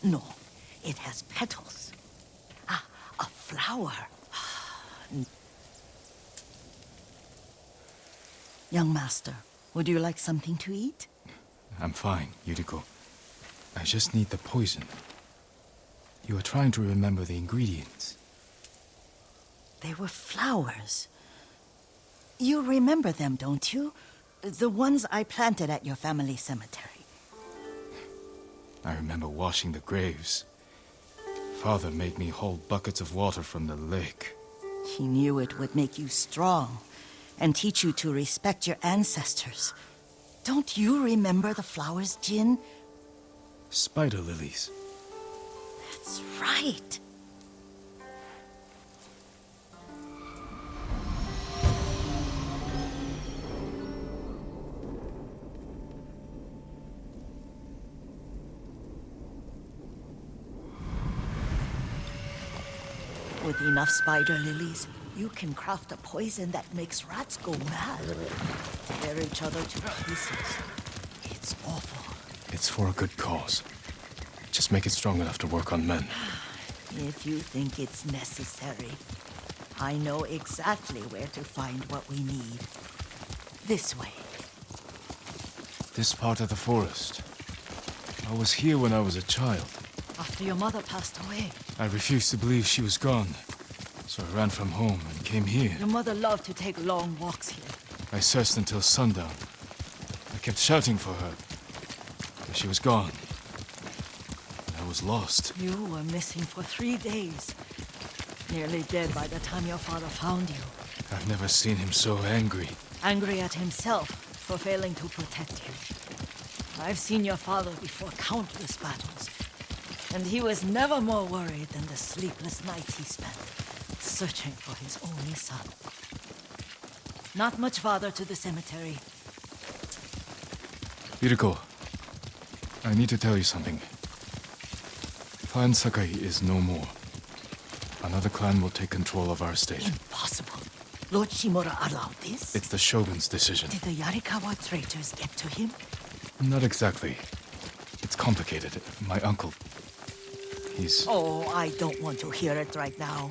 No, it has petals. Ah, a flower. Young master, would you like something to eat? I'm fine, Yuriko. I just need the poison. You are trying to remember the ingredients. They were flowers. You remember them, don't you? The ones I planted at your family cemetery. I remember washing the graves. Father made me hold buckets of water from the lake. He knew it would make you strong and teach you to respect your ancestors. Don't you remember the flowers, Jin? Spider lilies. That's right. With enough spider lilies, you can craft a poison that makes rats go mad. Tear each other to pieces. It's awful. It's for a good cause. Just make it strong enough to work on men. If you think it's necessary, I know exactly where to find what we need. This way. This part of the forest. I was here when I was a child. After your mother passed away. I refused to believe she was gone. So I ran from home and came here. Your mother loved to take long walks here. I searched until sundown. I kept shouting for her. But she was gone. I was lost. You were missing for 3 days. Nearly dead by the time your father found you. I've never seen him so angry. Angry at himself for failing to protect you. I've seen your father before countless battles. And he was never more worried than the sleepless nights he spent searching for his only son. Not much farther to the cemetery. Yuriko, I need to tell you something. Clan Sakai is no more. Another clan will take control of our state. Impossible. Lord Shimura allowed this? It's the Shogun's decision. Did the Yarikawa traitors get to him? Not exactly. It's complicated. My uncle... he's... Oh, I don't want to hear it right now.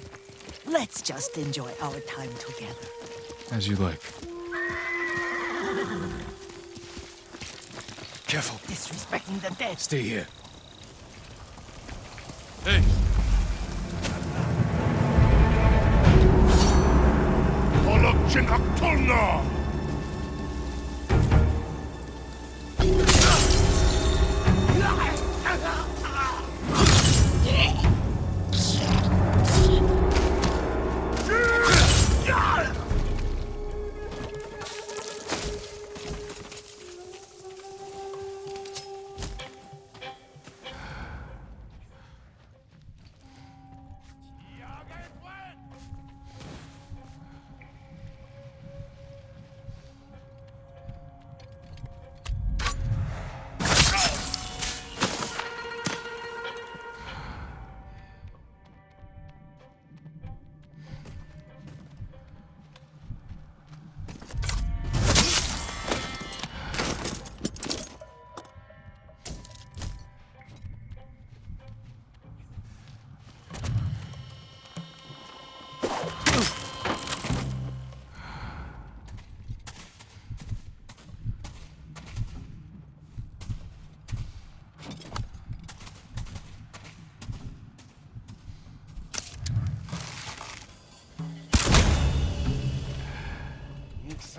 Let's just enjoy our time together. As you like. Careful. Disrespecting the dead. Stay here. Hey!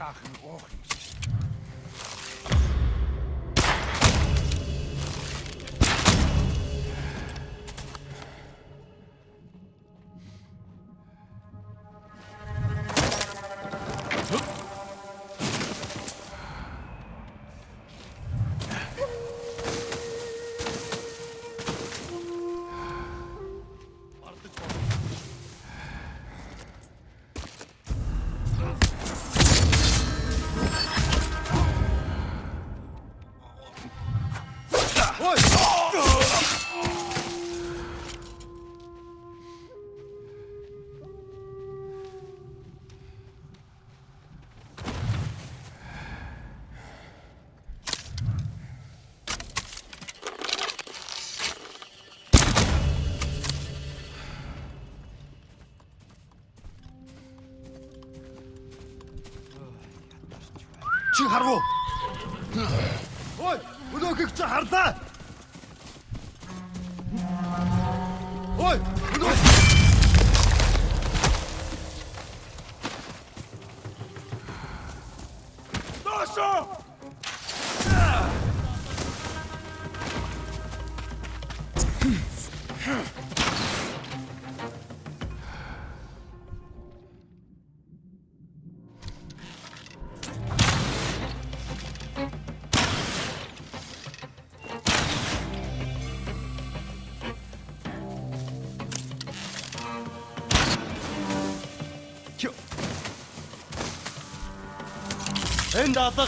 Sachen Ordens. чиг харав уу? Ой, өнөөхийг чи харлаа. Ой, өнөө. Дашо! Энд алга.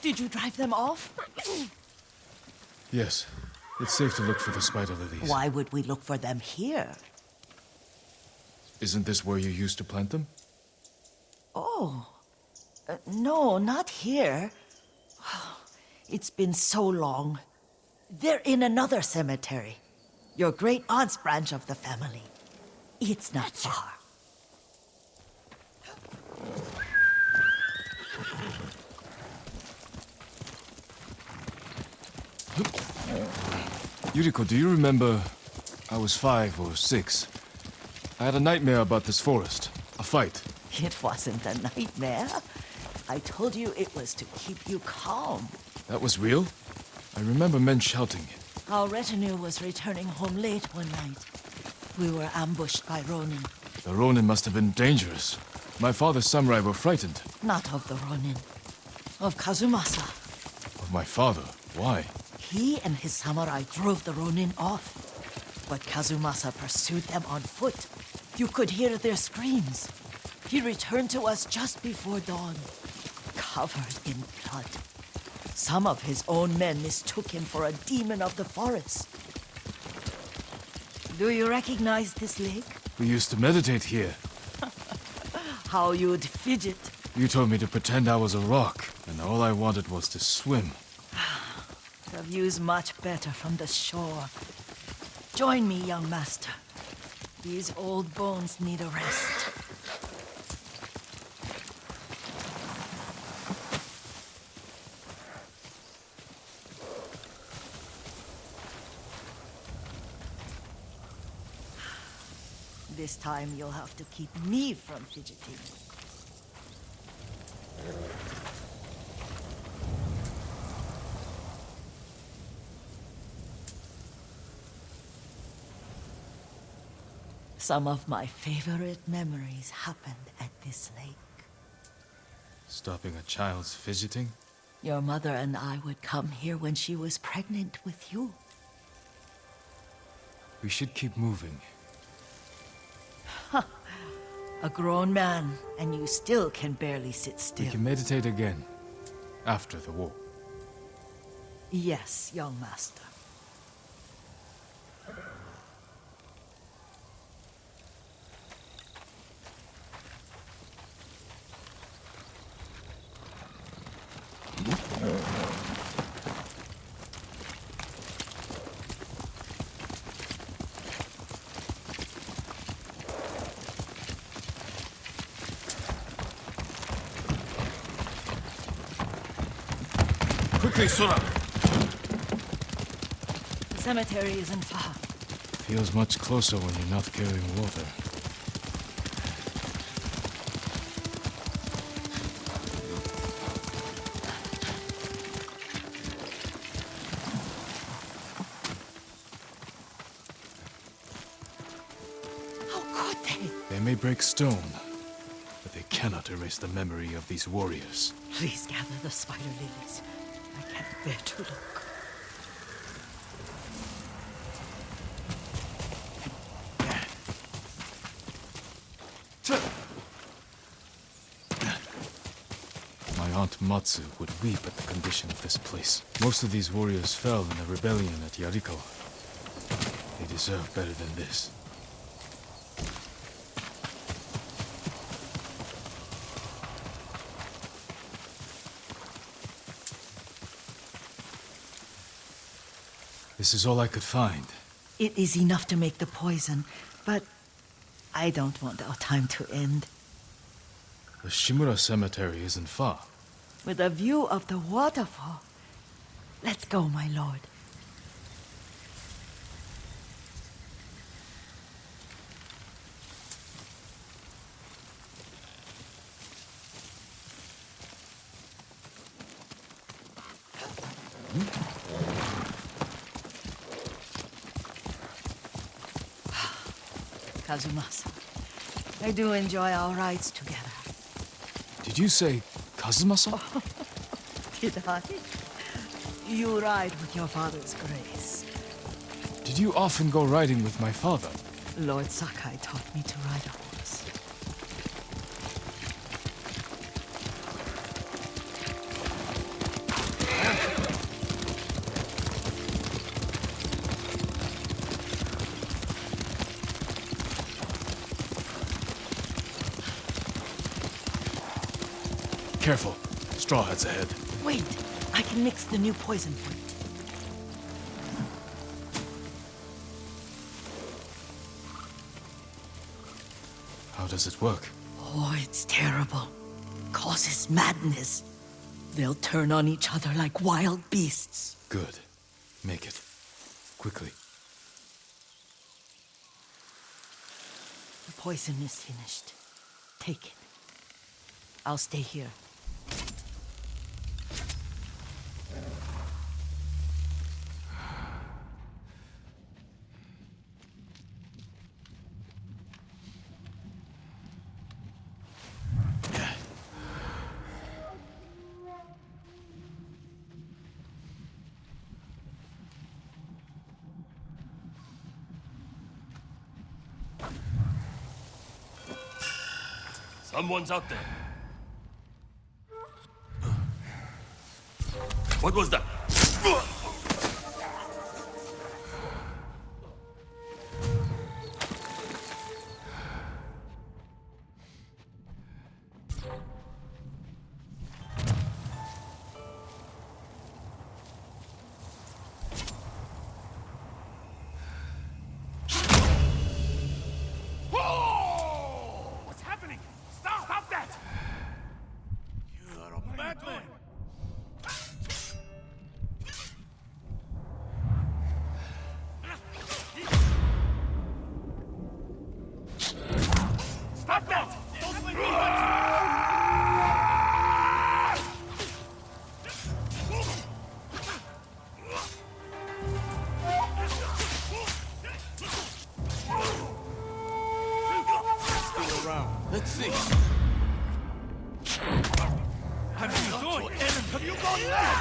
Did you drive them off? Yes. It's safe to look for the spider lilies. Why would we look for them here? Isn't this where you used to plant them? Oh. No, not here. It's been so long. They're in another cemetery. Your great aunt's branch of the family. It's not far. Yuriko, do you remember? I was 5 or 6. I had a nightmare about this forest. A fight. It wasn't a nightmare. I told you it was to keep you calm. That was real? I remember men shouting. Our retinue was returning home late one night. We were ambushed by Ronin. The Ronin must have been dangerous. My father's samurai were frightened. Not of the Ronin. Of Kazumasa. Of my father? Why? He and his samurai drove the Ronin off. But Kazumasa pursued them on foot. You could hear their screams. He returned to us just before dawn, covered in blood. Some of his own men mistook him for a demon of the forest. Do you recognize this lake? We used to meditate here. How you'd fidget. You told me to pretend I was a rock, and all I wanted was to swim. The view's much better from the shore. Join me, young master. These old bones need a rest. This time you'll have to keep me from fidgeting. Some of my favorite memories happened at this lake. Stopping a child's fidgeting? Your mother and I would come here when she was pregnant with you. We should keep moving. A grown man, and you still can barely sit We still. can meditate again. After the war. Yes, young master. Quickly, Sora! The cemetery isn't far. Feels much closer when you're not carrying water. How could they? They may break stone, but they cannot erase the memory of these warriors. Please gather the spider lilies. I can't bear to look. My aunt Matsu would weep at the condition of this place. Most of these warriors fell in the rebellion at Yuriko. They deserve better than this. This is all I could find. It is enough to make the poison, but I don't want our time to end. The Shimura Cemetery isn't far. With a view of the waterfall. Let's go, my lord. Kazumasa, I do enjoy our rides together. Did you say Kazumasa? Did I? You ride with your father's grace. Did you often go riding with my father? Lord Sakai taught me to ride a horse. Careful. Straw Hat's ahead. Wait, I can mix the new poison for it. How does it work? Oh, it's terrible. Causes madness. They'll turn on each other like wild beasts. Good. Make it. Quickly. The poison is finished. Take it. I'll stay here. Someone's out there. What was that? What's happening? Stop that! You are a madman! Stop that! Don't make me hurt Still around. Let's see. What are you doing? Have you gone mad?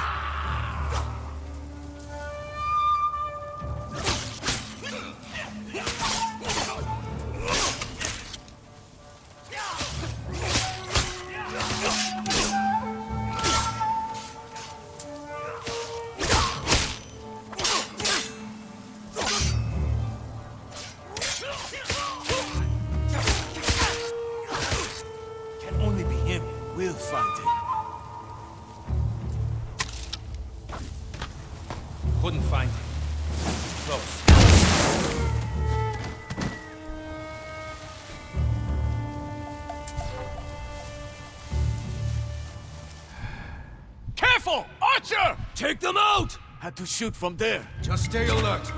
Can only be him. We'll find him. Couldn't find him. Close. Careful! Archer! Take them out! Had to shoot from there. Just stay alert.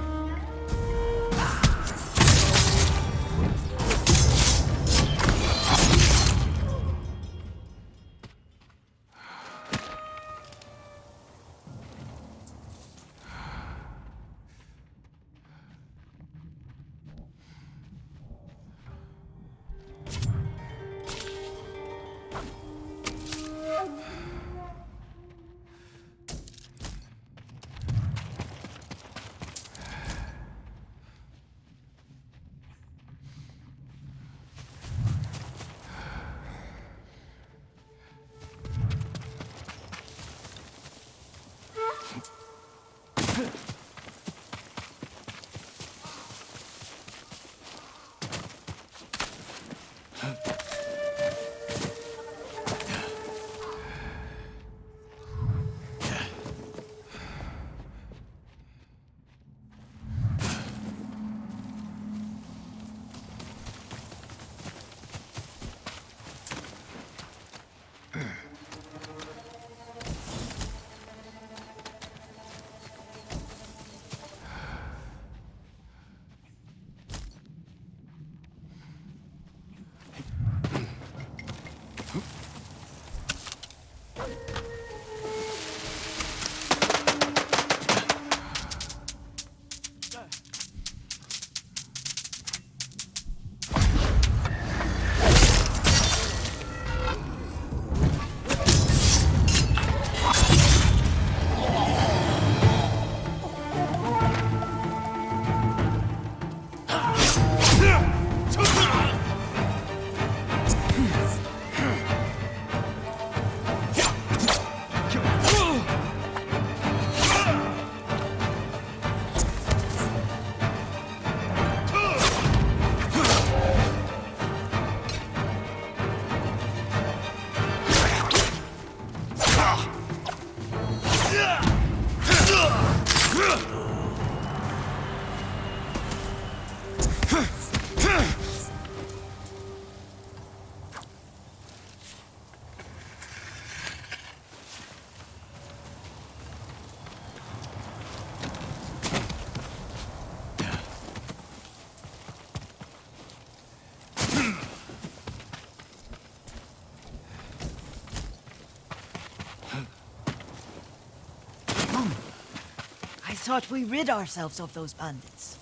I thought we rid ourselves of those bandits.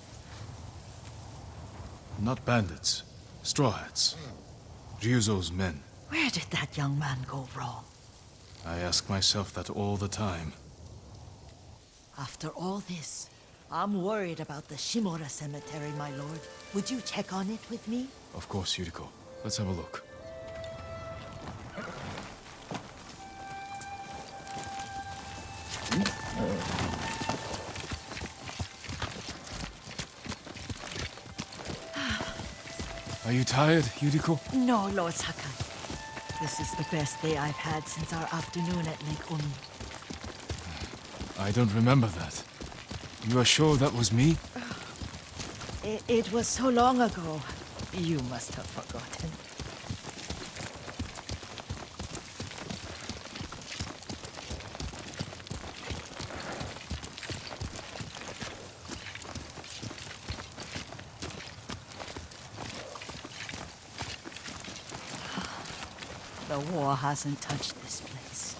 Not bandits. Straw Hats. Ryuzo's men. Where did that young man go wrong? I ask myself that all the time. After all this, I'm worried about the Shimura cemetery, my lord. Would you check on it with me? Of course, Yuriko. Let's have a look. Are you tired, Yuriko? No, Lord Sakai. This is the best day I've had since our afternoon at Lake Omi. I don't remember that. You are sure that was me? It was so long ago. You must have forgotten. The war hasn't touched this place.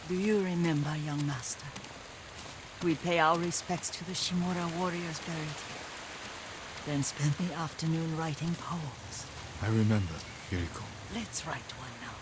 Do you remember, young master? We'd pay our respects to the Shimura warriors buried here, then spend the afternoon writing poems. I remember, Yuriko. Let's write one now.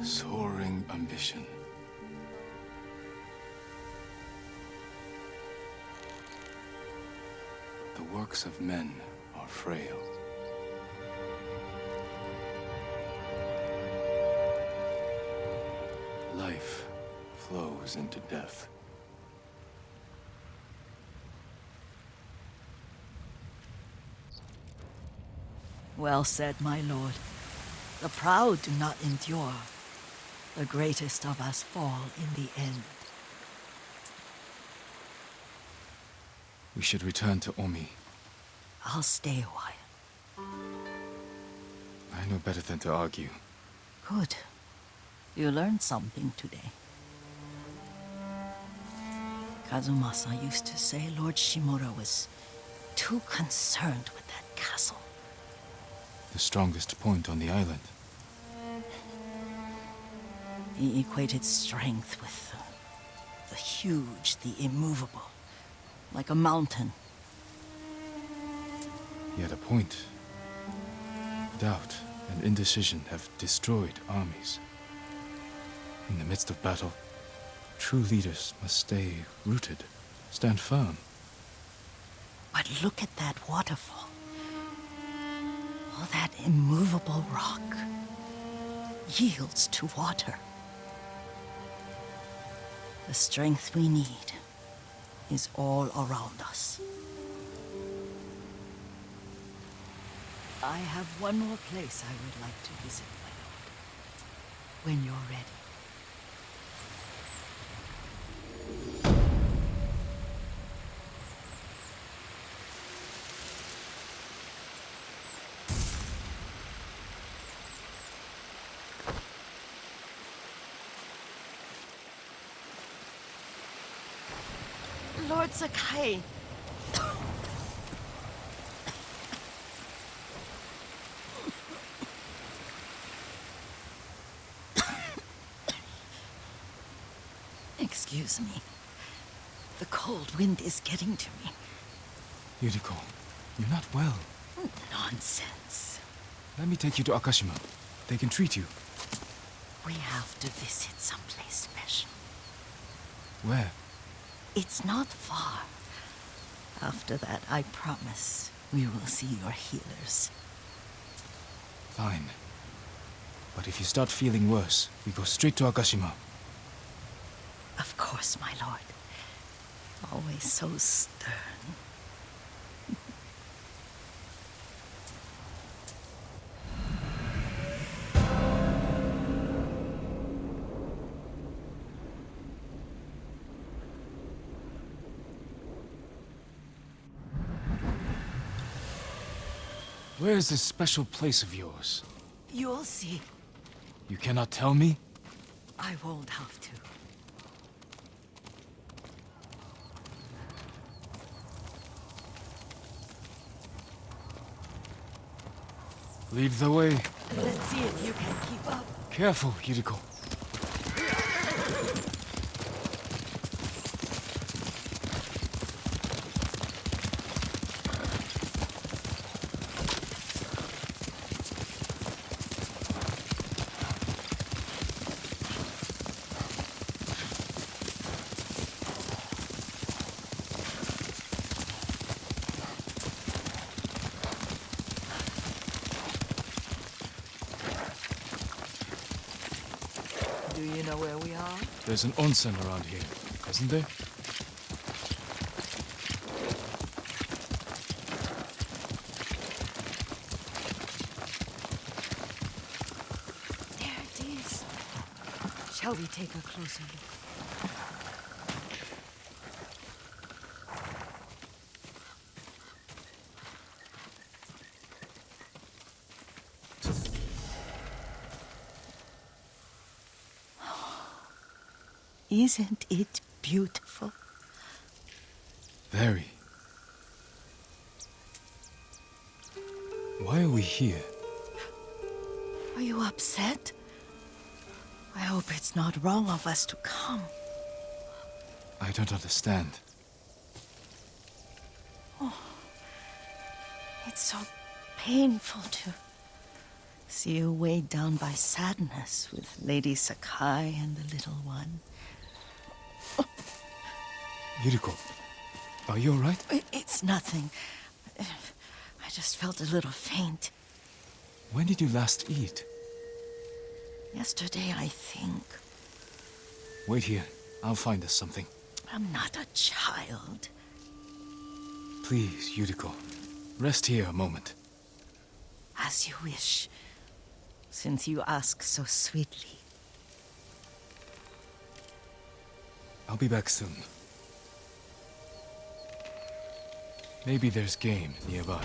Soaring ambition. The works of men are frail. Life flows into death. Well said, my lord. The proud do not endure. The greatest of us fall in the end. We should return to Omi. I'll stay a while. I know better than to argue. Good. You learned something today. Kazumasa used to say Lord Shimura was too concerned with that castle. The strongest point on the island. He equated strength with the huge, the immovable, like a mountain. He had a point. Doubt and indecision have destroyed armies. In the midst of battle, true leaders must stay rooted, stand firm. But look at that waterfall. All that immovable rock yields to water. The strength we need is all around us. I have one more place I would like to visit, my lord. When you're ready. Lord Sakai. Excuse me. The cold wind is getting to me. Yuriko, you're not well. Nonsense. Let me take you to Akashima. They can treat you. We have to visit someplace special. Where? It's not far. After that, I promise we will see your healers. Fine. But if you start feeling worse, we go straight to Akashima. Of course, my lord. Always so stern. Where is this special place of yours? You'll see. You cannot tell me? I won't have to. Lead the way. Let's see if you can keep up. Careful, Yuriko. Do you know where we are? There's an onsen around here, isn't there? There it is. Shall we take a closer look? Isn't it beautiful? Very. Why are we here? Are you upset? I hope it's not wrong of us to come. I don't understand. It's so painful to see you weighed down by sadness with Lady Sakai and the little one. Yuriko, are you alright? It's nothing. I just felt a little faint. When did you last eat? Yesterday, I think. Wait here. I'll find us something. I'm not a child. Please, Yuriko. Rest here a moment. As you wish, since you ask so sweetly. I'll be back soon. Maybe there's game nearby.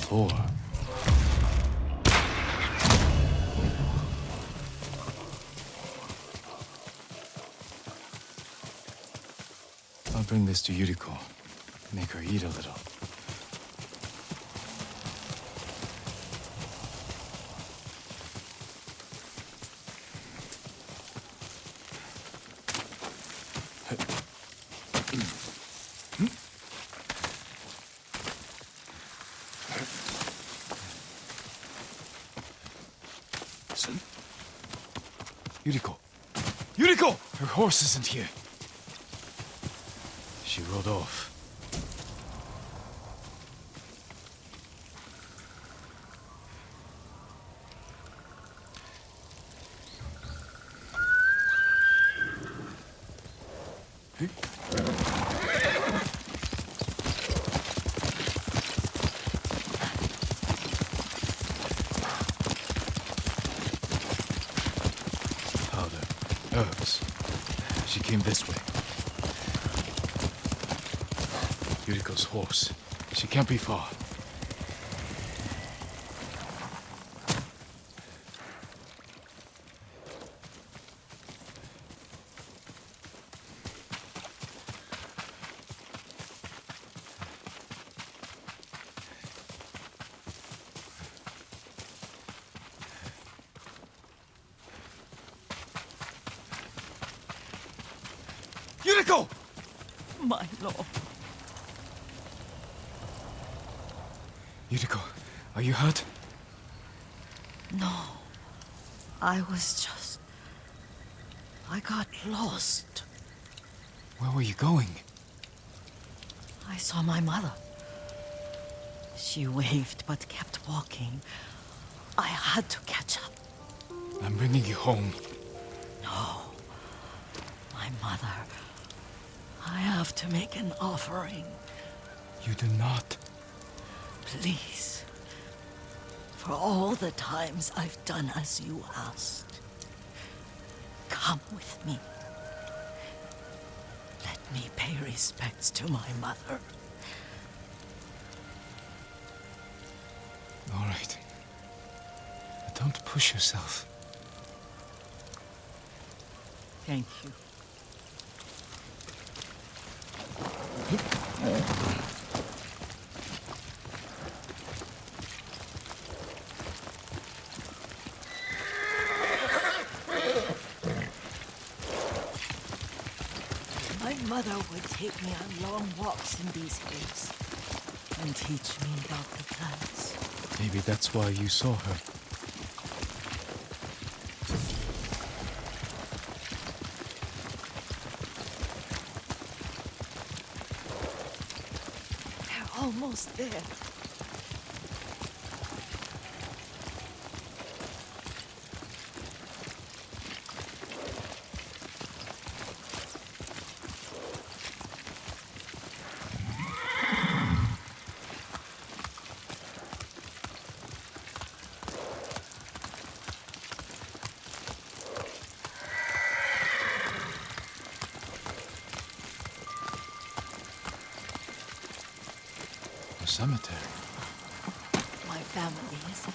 floor. I'll bring this to Yuriko. Make her eat a little. Yuriko! Yuriko! Her horse isn't here. She rode off. Powder, herbs. She came this way. Yuriko's horse. She can't be far. Yuriko! My lord. Yuriko, are you hurt? No. I got lost. Where were you going? I saw my mother. She waved but kept walking. I had to catch up. I'm bringing you home. No. My mother. I have to make an offering. You do not. Please. For all the times I've done as you asked. Come with me. Let me pay respects to my mother. All right. But don't push yourself. Thank you. My mother would take me on long walks in these hills and teach me about the plants. Maybe that's why you saw her. They're almost there. A cemetery. My family is here.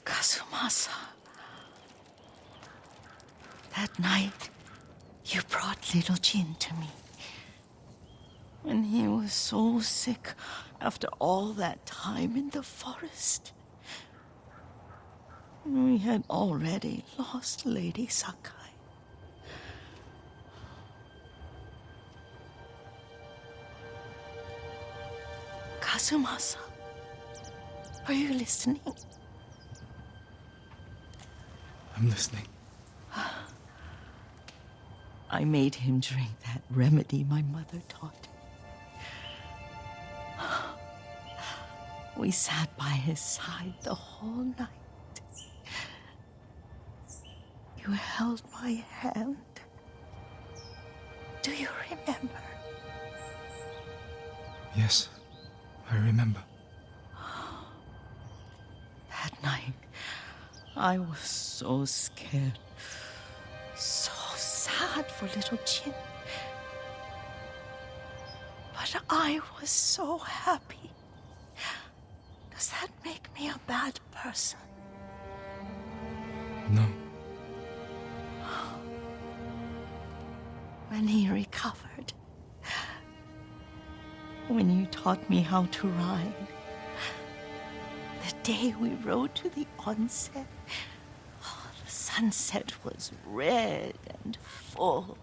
Kazumasa. That night, you brought little Jin to me. When he was so sick after all that time in the forest. We had already lost Lady Sakai. Kazumasa, are you listening? I'm listening. I made him drink that remedy my mother taught. We sat by his side the whole night. You held my hand. Do you remember? Yes, I remember. That night, I was so scared. So sad for little Jin. But I was so happy. Does that make me a bad person? No. When he recovered, when you taught me how to ride, the day we rode to the onsen, oh, the sunset was red and full.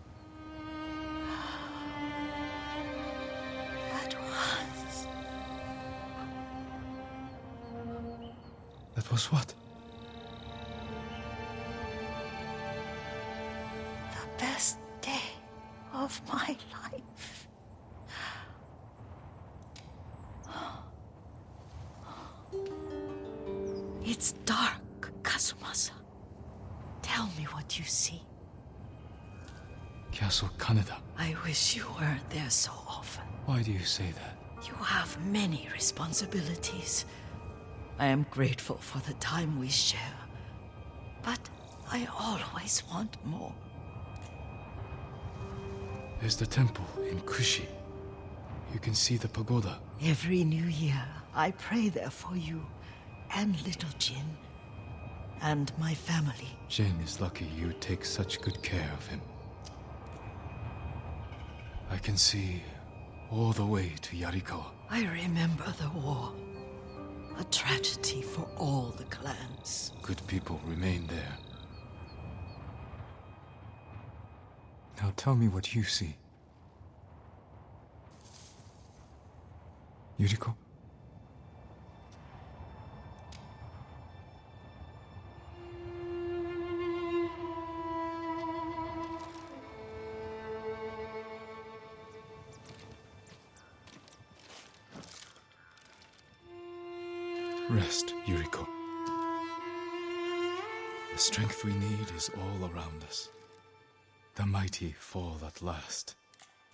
That was what? The best day of my life. It's dark, Kazumasa. Tell me what you see. Castle Kaneda. I wish you weren't there so often. Why do you say that? You have many responsibilities. I am grateful for the time we share, but I always want more. There's the temple in Kushi. You can see the pagoda. Every new year, I pray there for you and little Jin and my family. Jin is lucky you take such good care of him. I can see all the way to Yuriko. I remember the war. A tragedy for all the clans. Good people remain there. Now tell me what you see. Yuriko? Rest, Yuriko. The strength we need is all around us. The mighty fall at last,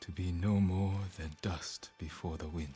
to be no more than dust before the wind.